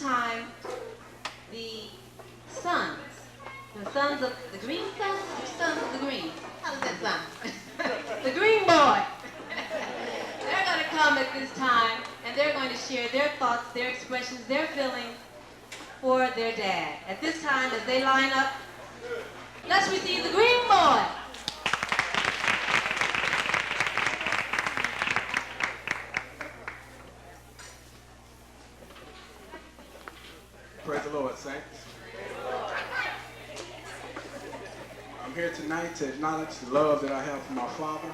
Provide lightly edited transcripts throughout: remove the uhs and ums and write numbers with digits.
time, the sons, the sons of the green sons, or sons of the green? How does that sound? The green boy. They're going to come at this time, and they're going to share their thoughts, their expressions, their feelings for their dad. At this time, as they line up, let's receive the green boy. Praise the Lord, saints. I'm here tonight to acknowledge the love that I have for my father.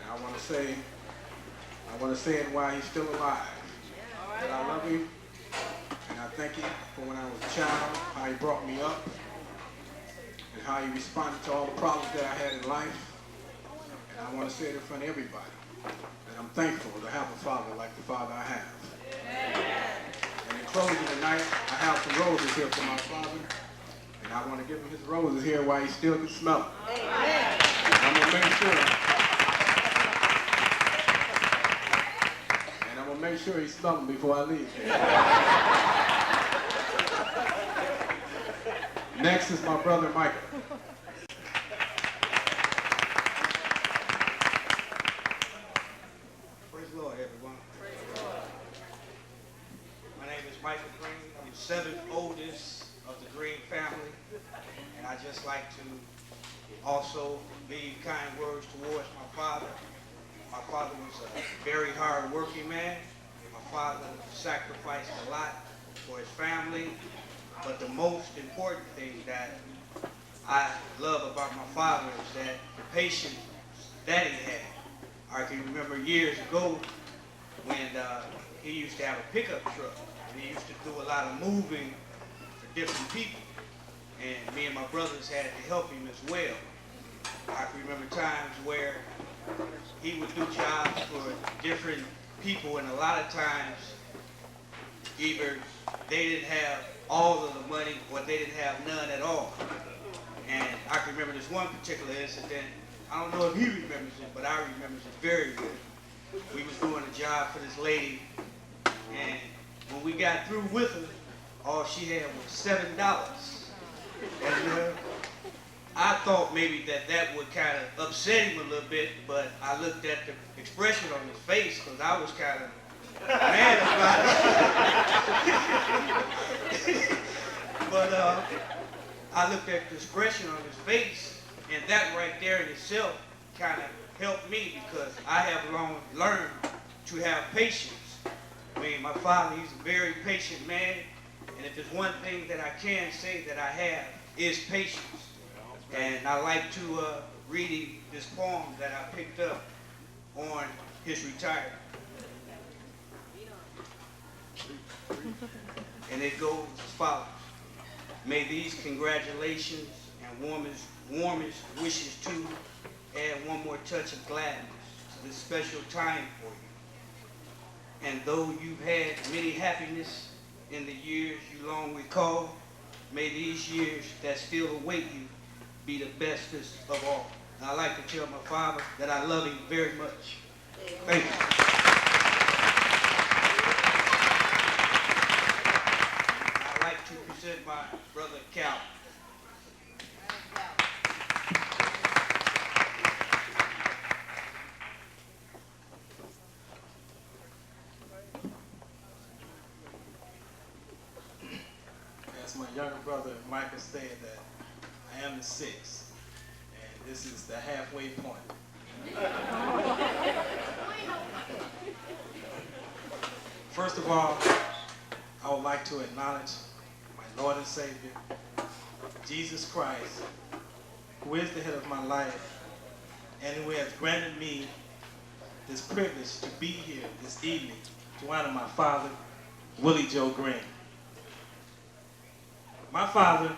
And I want to say it while he's still alive. That I love him, and I thank him for when I was a child, how he brought me up, and how he responded to all the problems that I had in life. And I want to say it in front of everybody, that I'm thankful to have a father like the father I have. And in closing tonight, I have some roses here for my father, and I want to give him his roses here while he still can smell them. And I'm going to make sure. And I'm going to make sure he smells them before I leave. Next is my brother Michael. Praise the Lord, everyone. My name is Michael Green. I'm the seventh oldest of the Green family, and I just like to also leave kind words towards my father. My father was a very hard-working man. My father sacrificed a lot for his family, but the most important thing that I love about my father is that the patience that he had. I can remember years ago when he used to have a pickup truck, and he used to do a lot of moving for different people, and me and my brothers had to help him as well. I can remember times where he would do jobs for different people, and a lot of times either they didn't have all of the money or they didn't have none at all. And I can remember this one particular incident. I don't know if he remembers it, but I remember it very good. We was doing a job for this lady, and when we got through with her, all she had was $7. And I thought maybe that would kind of upset him a little bit, but I looked at the expression on his face because I was kind of mad about it. But I looked at the expression on his face, and that right there in itself kind of helped me because I have long learned to have patience. I mean, my father, he's a very patient man, and if there's one thing that I can say that I have is patience. And I like to read this poem that I picked up on his retirement. And it goes as follows. May these congratulations and warmest wishes too add one more touch of gladness to this special time for you. And though you've had many happiness in the years you long recall, may these years that still await you be the bestest of all. And I like to tell my father that I love him very much. Thank you. I'd like to present my brother Cal. As my younger brother Michael said, that I am the sixth, and this is the halfway point. First of all, I would like to acknowledge my Lord and Savior, Jesus Christ, who is the head of my life, and who has granted me this privilege to be here this evening to honor my father, Willie Joe Green. My father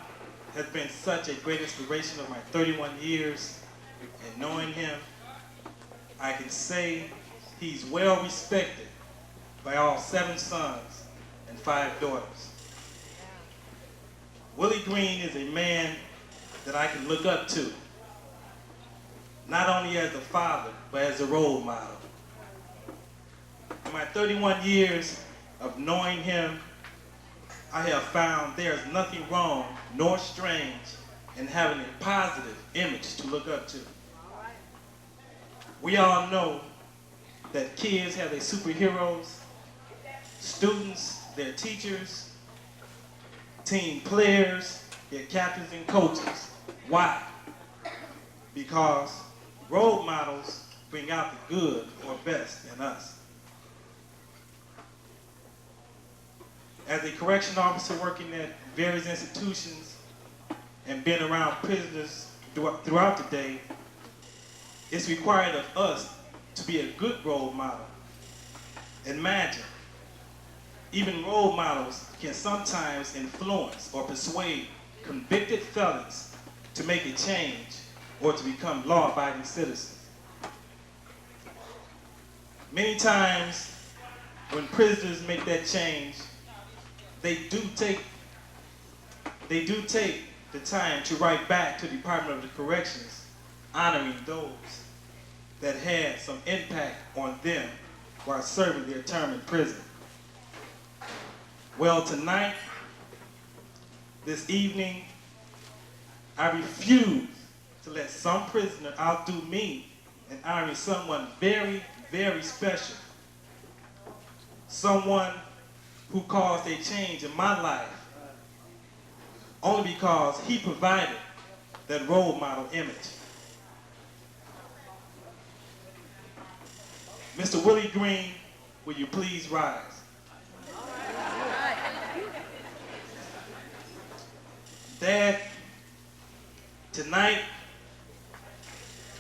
has been such a great inspiration of my 31 years, and knowing him, I can say he's well respected by all 7 sons and 5 daughters. Willie Green is a man that I can look up to, not only as a father, but as a role model. In my 31 years of knowing him, I have found there is nothing wrong nor strange in having a positive image to look up to. We all know that kids have their superheroes, students, their teachers, team players, their captains and coaches. Why? Because role models bring out the good or best in us. As a correction officer working at various institutions and being around prisoners throughout the day, it's required of us to be a good role model. Imagine, even role models can sometimes influence or persuade convicted felons to make a change or to become law-abiding citizens. Many times when prisoners make that change, they do take the time to write back to the Department of the Corrections, honoring those that had some impact on them while serving their term in prison. Well, tonight, this evening, I refuse to let some prisoner outdo me in honoring someone very, very special. Someone who caused a change in my life only because he provided that role model image. Mr. Willie Green, will you please rise? Dad, tonight,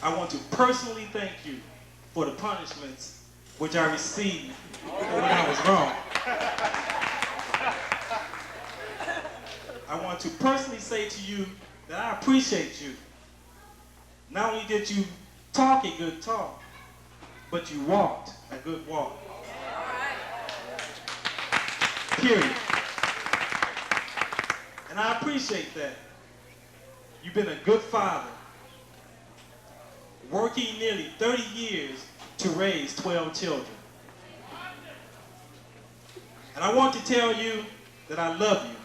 I want to personally thank you for the punishments which I received when I was wrong. I want to personally say to you that I appreciate you. Not only did you talk a good talk, but you walked a good walk. Period. And I appreciate that. You've been a good father, working nearly 30 years to raise 12 children. And I want to tell you that I love you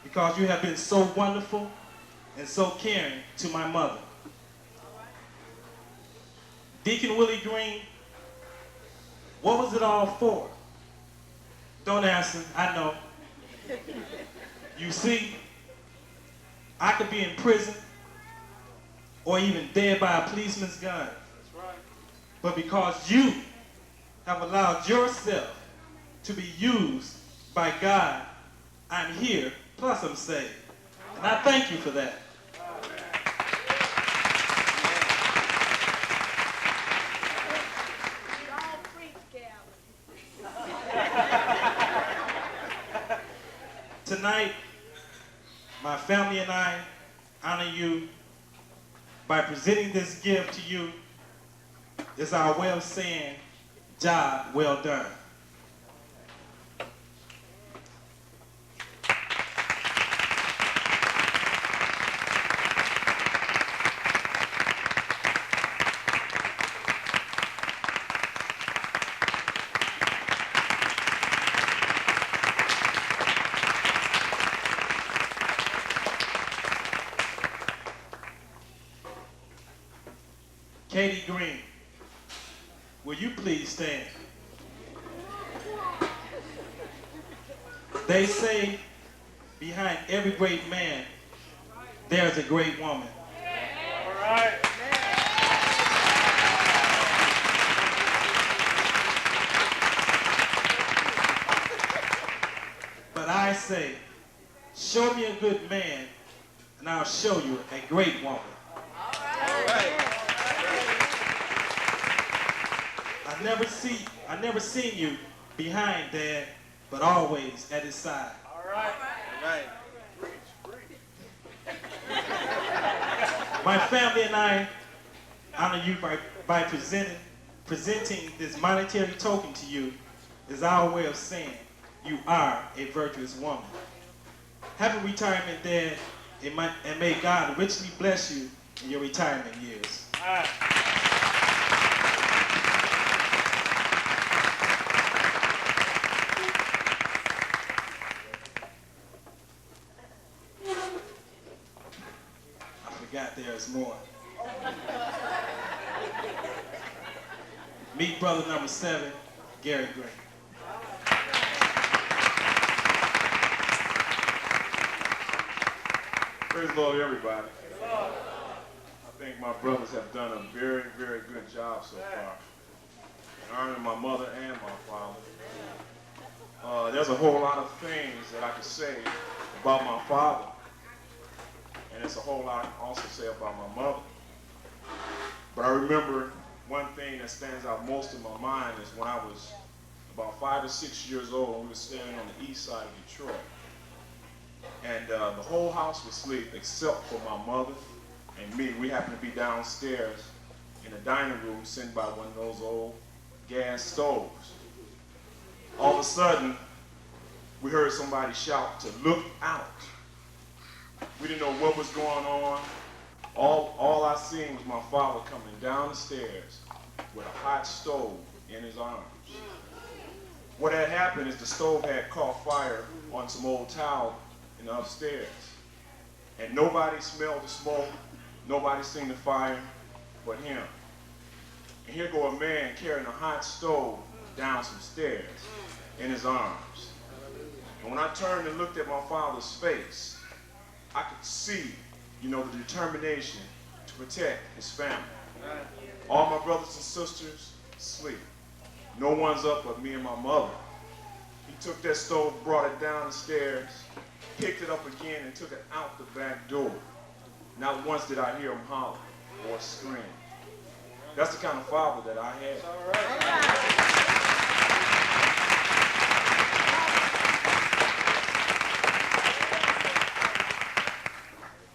because you have been so wonderful and so caring to my mother. Deacon Willie Green, what was it all for? Don't answer, I know. You see, I could be in prison or even dead by a policeman's gun. That's right. But because you have allowed yourself to be used by God, I'm here, plus I'm saved. And I thank you for that. Tonight, my family and I honor you by presenting this gift to you. It's our way of saying, job well done. Katie Green, will you please stand? They say behind every great man, there's a great woman. All right. But I say, show me a good man, and I'll show you a great woman. All right. I've never seen you behind Dad, but always at his side. All right. My family and I honor you by presenting this monetary token to you is our way of saying you are a virtuous woman. Happy retirement, Dad, and may God richly bless you in your retirement years. All right. got there this morning. Meet brother number 7, Gary Green. Praise the Lord, everybody. I think my brothers have done a very, very good job so far in honoring my mother and my father. There's a whole lot of things that I could say about my father, and it's a whole lot I can also say about my mother. But I remember one thing that stands out most in my mind is when I was about 5 or 6 years old, and we were standing on the east side of Detroit. And the whole house was asleep except for my mother and me. We happened to be downstairs in the dining room sitting by one of those old gas stoves. All of a sudden, we heard somebody shout to look out. We didn't know what was going on. All I seen was my father coming down the stairs with a hot stove in his arms. What had happened is the stove had caught fire on some old towel in the upstairs. And nobody smelled the smoke, nobody seen the fire but him. And here go a man carrying a hot stove down some stairs in his arms. And when I turned and looked at my father's face, I could see, the determination to protect his family. All my brothers and sisters asleep. No one's up but me and my mother. He took that stove, brought it down the stairs, picked it up again, and took it out the back door. Not once did I hear him holler or scream. That's the kind of father that I had.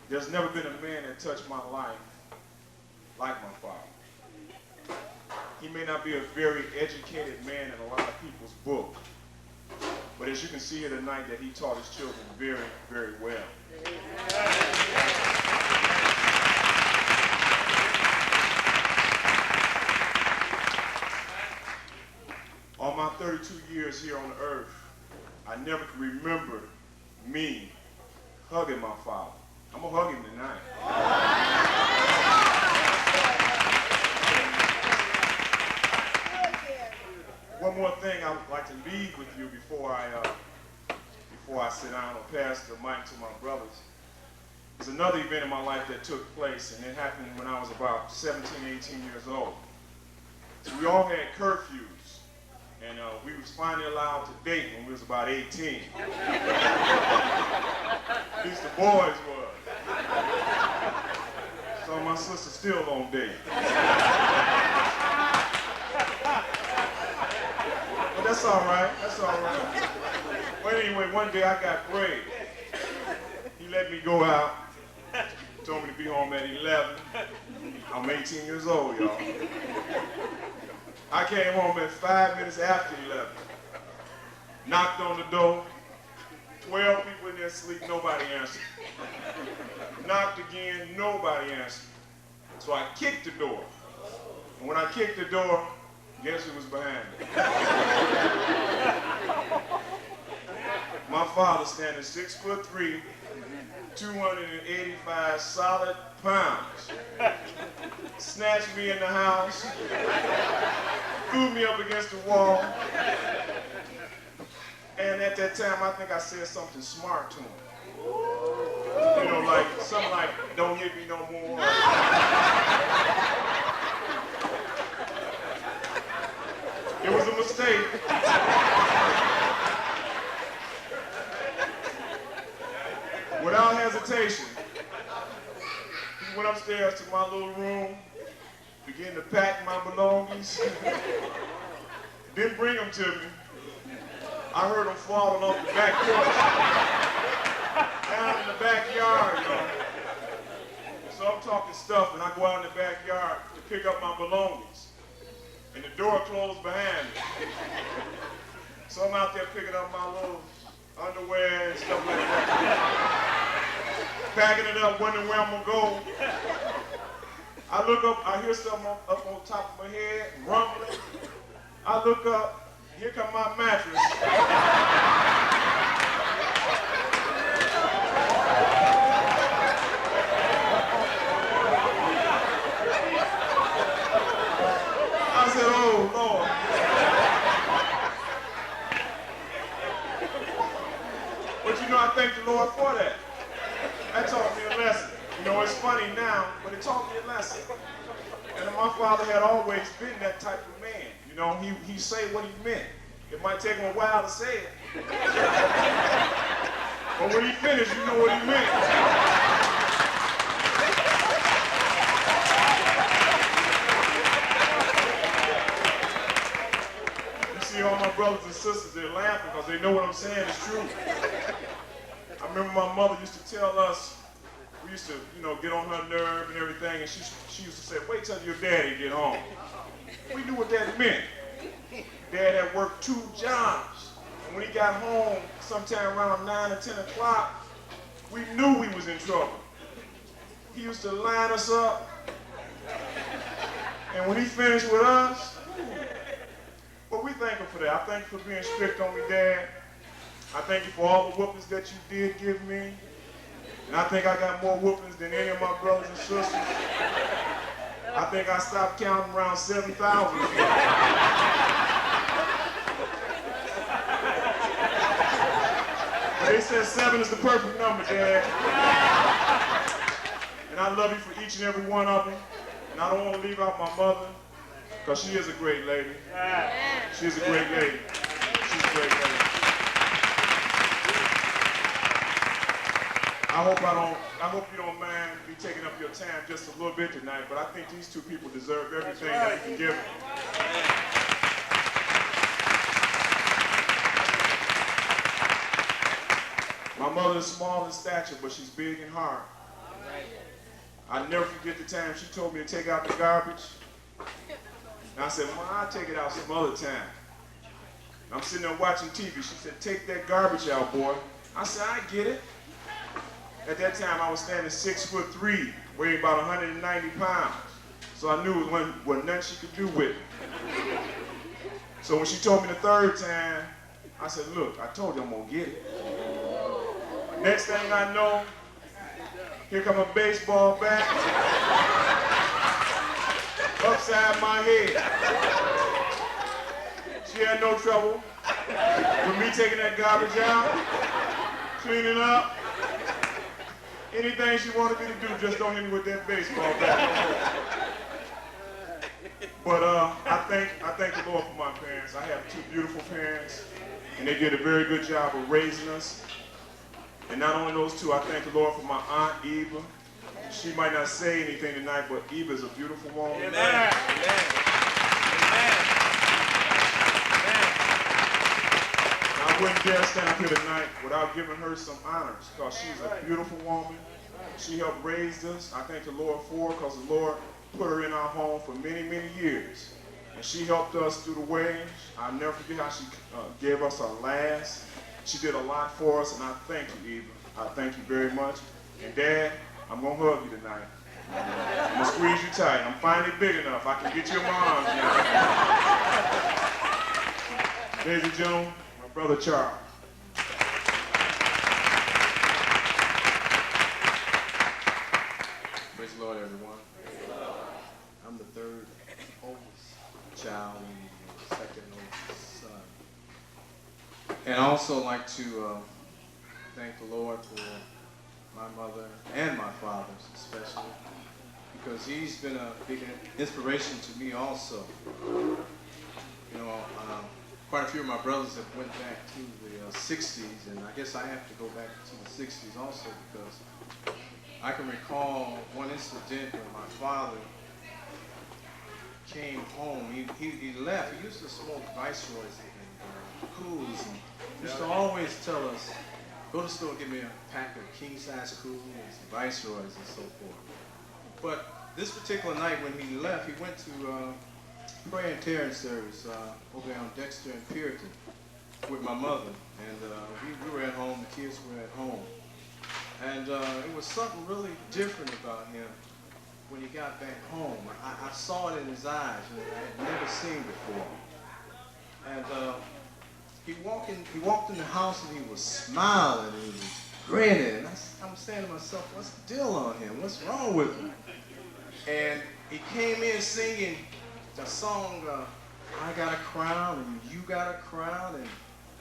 There's never been a man that touched my life like my father. He may not be a very educated man in a lot of people's book, but as you can see here tonight, that he taught his children very, very well. On my 32 years here on earth, I never could remember me hugging my father. I'm going to hug him tonight. One more thing I would like to leave with you before I sit down or pass the mic to my brothers. There's another event in my life that took place, and it happened when I was about 17, 18 years old. So we all had curfews, and we was finally allowed to date when we was about 18. At least the boys was. So my sister still don't date. But that's all right, that's all right. Well, anyway, one day I got brave. He let me go out, told me to be home at 11. I'm 18 years old, y'all. I came home at 5 minutes after 11. Knocked on the door. 12 people in there asleep, nobody answered. Knocked again, nobody answered. So I kicked the door. And when I kicked the door, guess who was behind me? My father, standing 6'3", 285 solid pounds, snatched me in the house, threw me up against the wall, and at that time, I think I said something smart to him. Like something like, "Don't hit me no more." It was a mistake. Without hesitation, he went upstairs to my little room, began to pack my belongings, didn't bring them to me. I heard them falling off the back porch. Down in the backyard, So I'm talking stuff, and I go out in the backyard to pick up my belongings. And the door closed behind me. So I'm out there picking up my little underwear and stuff like that. Packing it up, wondering where I'm going to go. I look up, I hear something up on top of my head, rumbling. I look up, here comes my mattress. you know, I thank the Lord for that. That taught me a lesson. You know, it's funny now, but it taught me a lesson. And my father had always been that type of man. You know, he say what he meant. It might take him a while to say it. But when he finished, you know what he meant. You see all my brothers and sisters, they're laughing because they know what I'm saying is true. I remember my mother used to tell us, we used to, you know, get on her nerve and everything, and she used to say, wait till your daddy get home. We knew what that meant. Dad had worked 2 jobs. And when he got home, sometime around 9 or 10 o'clock, we knew we was in trouble. He used to line us up. And when he finished with us, well, we thank him for that. I thank you for being strict on me, Dad. I thank you for all the whoopings that you did give me. And I think I got more whoopings than any of my brothers and sisters. I think I stopped counting around 7,000. But they said 7 is the perfect number, Dad. And I love you for each and every one of them. And I don't want to leave out my mother, because she is a great lady. She's a great lady. She's a great lady. I hope you don't mind me taking up your time just a little bit tonight, but I think these 2 people deserve everything that we can give them. My mother is small in stature, but she's big in heart. I'll never forget the time she told me to take out the garbage. And I said, Mom, I'll take it out some other time. And I'm sitting there watching TV. She said, take that garbage out, boy. I said, I get it. At that time, I was standing 6'3", weighing about 190 pounds. So I knew it wasn't nothing she could do with it. So when she told me the 3rd time, I said, look, I told you I'm gonna get it. Next thing I know, here come a baseball bat upside my head. She had no trouble with me taking that garbage out, cleaning up. Anything she wanted me to do, just don't hit me with that baseball bat. But I thank the Lord for my parents. I have 2 beautiful parents, and they did a very good job of raising us. And not only those 2, I thank the Lord for my Aunt Eva. She might not say anything tonight, but Eva is a beautiful woman. Amen. Amen. Amen. I wouldn't dare stand up here tonight without giving her some honors, because she's a beautiful woman. She helped raise us. I thank the Lord for her, because the Lord put her in our home for many, many years. And she helped us through the way. I'll never forget how she gave us our last. She did a lot for us, and I thank you, Eva. I thank you very much. And Dad, I'm going to hug you tonight. I'm going to squeeze you tight. I'm finally big enough. I can get you in my arms now. Ladies and gentlemen, my brother Charles. Praise the Lord, everyone. I'm the 3rd oldest child and the 2nd oldest son. And I also like to thank the Lord for my mother and my father especially, because he's been a big inspiration to me also. You know, quite a few of my brothers have went back to the 60s, and I guess I have to go back to the 60s also, because I can recall one incident when my father came home. He left. He used to smoke Viceroys and Cools, and he used to always tell us, go to the store and get me a pack of king-size Cools and some Viceroys and so forth. But this particular night when he left, he went to prayer and tearing service over on Dexter and Puritan with my mother. And we were at home, the kids were at home. And it was something really different about him when he got back home. I saw it in his eyes, and I had never seen before. And he walked in the house, and he was smiling, and he was grinning. And I'm saying to myself, what's the deal on him? What's wrong with him? And he came in singing the song, I Got a Crown, and You Got a Crown, and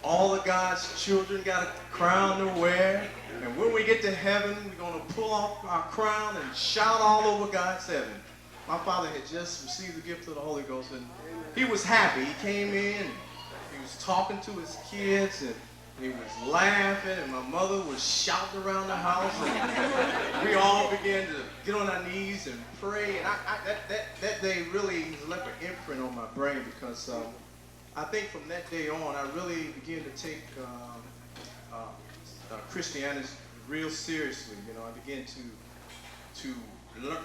all of God's children got a crown to wear. And when we get to heaven, we're going to pull off our crown and shout all over God's heaven. My father had just received the gift of the Holy Ghost, and he was happy. He came in, and he was talking to his kids, and he was laughing, and my mother was shouting around the house, and we all began to get on our knees and pray. And that day really left an imprint on my brain, because I think from that day on, I really began to take Christianity real seriously. You know, I began to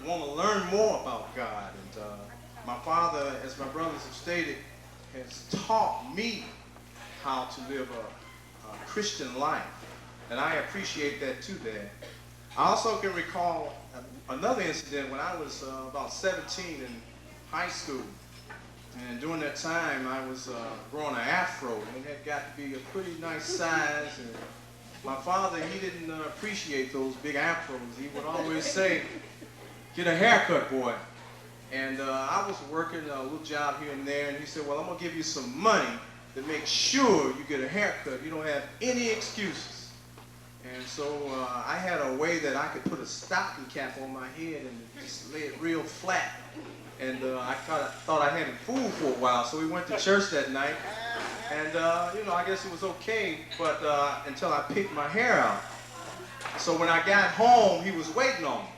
want to learn more about God. And my father, as my brothers have stated, has taught me how to live a Christian life. And I appreciate that too, Dad. I also can recall another incident when I was about 17 in high school. And during that time, I was growing an afro, and it had got to be a pretty nice size. And my father, he didn't appreciate those big afros. He would always say, "Get a haircut, boy." And I was working a little job here and there, and he said, "Well, I'm going to give you some money to make sure you get a haircut. You don't have any excuses." And so I had a way that I could put a stocking cap on my head and just lay it real flat. And I thought I had him fooled for a while, so we went to church that night. And, you know, I guess it was okay, but until I picked my hair out. So when I got home, he was waiting on me.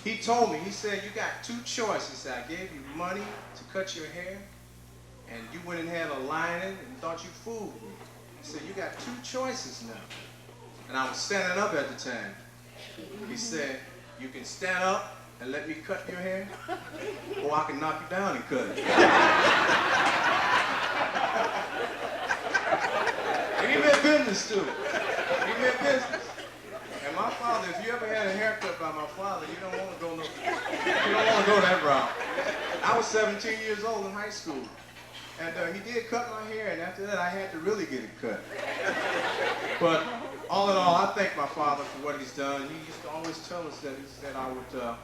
He told me, he said, "You got two choices. I gave you money to cut your hair, and you went and had a lining and thought you fooled me." He said, "You got two choices now." And I was standing up at the time. He said, "You can stand up and let me cut your hair, or I can knock you down and cut it." And he meant business too. He meant business. And my father, if you ever had a haircut by my father, you don't want to go that route. I was 17 years old in high school, and he did cut my hair, and after that I had to really get it cut. But all in all, I thank my father for what he's done. He used to always tell us that he said, "I would,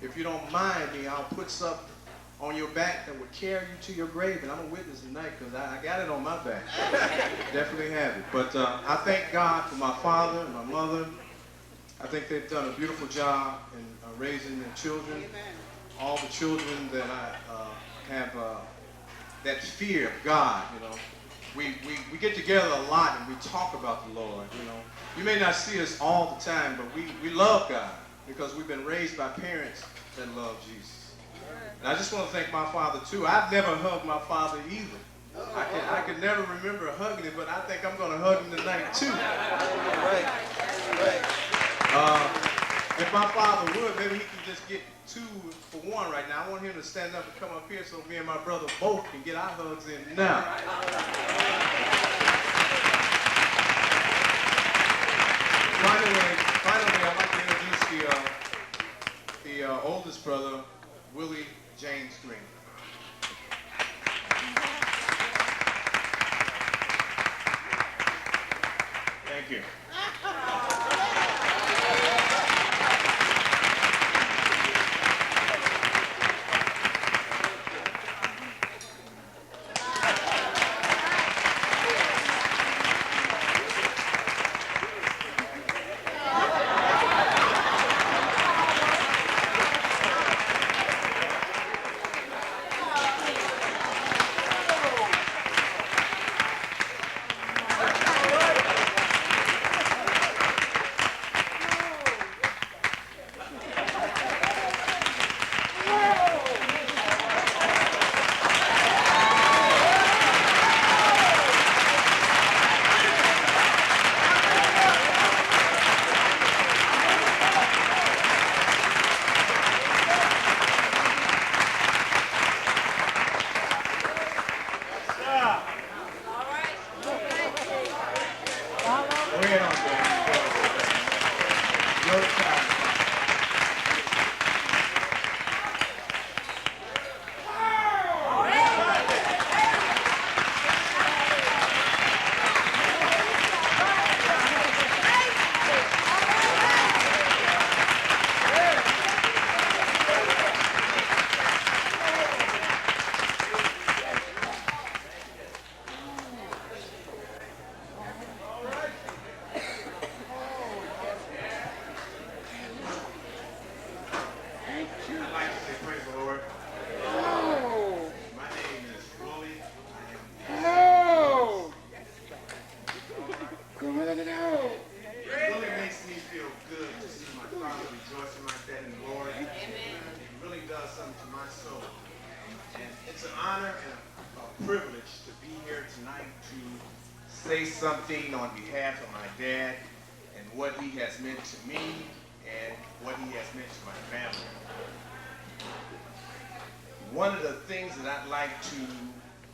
if you don't mind me, I'll put something on your back that would carry you to your grave." And I'm a witness tonight, because I got it on my back. Definitely have it. But I thank God for my father and my mother. I think they've done a beautiful job in raising their children. All the children that I have that fear of God, you know. We get together a lot and we talk about the Lord, you know. You may not see us all the time, but we love God because we've been raised by parents that love Jesus. And I just want to thank my father too. I've never hugged my father either. I could never remember hugging him, but I think I'm going to hug him tonight too. Right. If my father would, maybe he can just get 2 for 1 right now. I want him to stand up and come up here so me and my brother both can get our hugs in now. Finally, I'd like to introduce the oldest brother, Willie James Green. Thank you. be here tonight to say something on behalf of my dad and what he has meant to me and what he has meant to my family. One of the things that I'd like to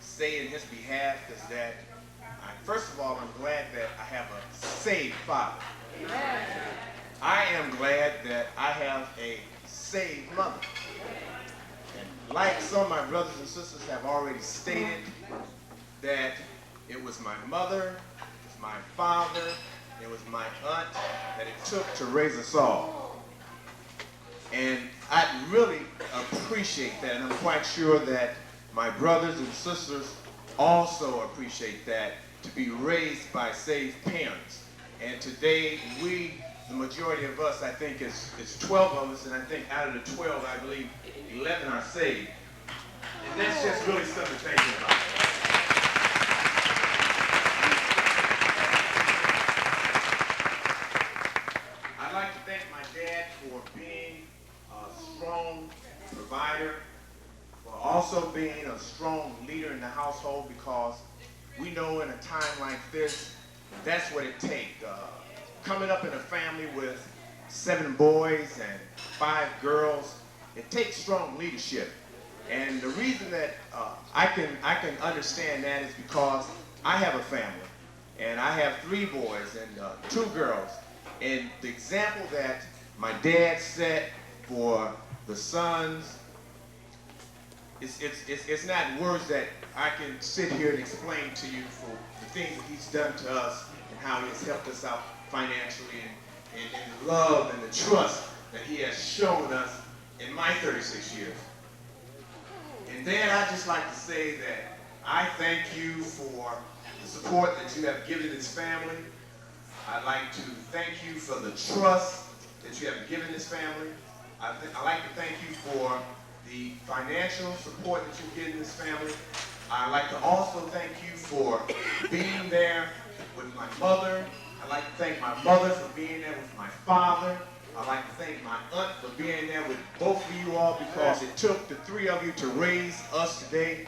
say in his behalf is that, first of all, I'm glad that I have a saved father. I am glad that I have a saved mother. And like some of my brothers and sisters have already stated, that it was my mother, it was my father, it was my aunt that it took to raise us all. And I really appreciate that, and I'm quite sure that my brothers and sisters also appreciate that, to be raised by saved parents. And today, the majority of us, I think it's 12 of us, and I think out of the 12, I believe 11 are saved. And that's just really something to think about. I'd like to thank my dad for being a strong provider, for also being a strong leader in the household, because we know in a time like this, that's what it takes. Coming up in a family with 7 boys and 5 girls, it takes strong leadership. And the reason that I can understand that is because I have a family, and I have 3 boys and 2 girls. And the example that my dad set for the sons, it's not words that I can sit here and explain to you for the things that he's done to us and how he has helped us out financially, and the love and the trust that he has shown us in my 36 years. And then I'd just like to say that I thank you for the support that you have given this family. I'd like to thank you for the trust that you have given this family. I'd like to thank you for the financial support that you've given this family. I'd like to also thank you for being there with my mother. I'd like to thank my mother for being there with my father. I'd like to thank my aunt for being there with both of you all, because it took the 3 of you to raise us today.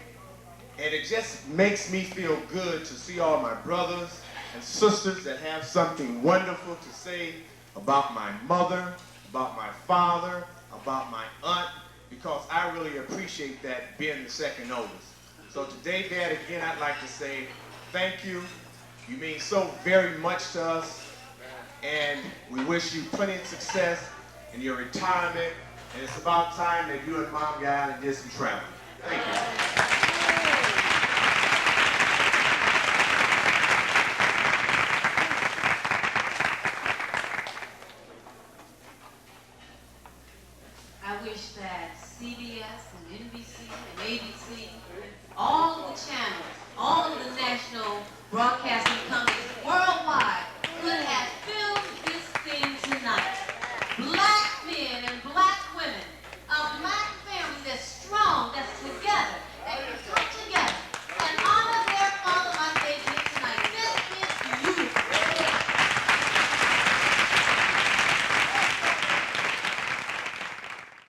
And it just makes me feel good to see all my brothers and sisters that have something wonderful to say about my mother, about my father, about my aunt, because I really appreciate that, being the second oldest. So today, Dad, again, I'd like to say thank you. You mean so very much to us, and we wish you plenty of success in your retirement, and it's about time that you and Mom got out and did some traveling. Thank you.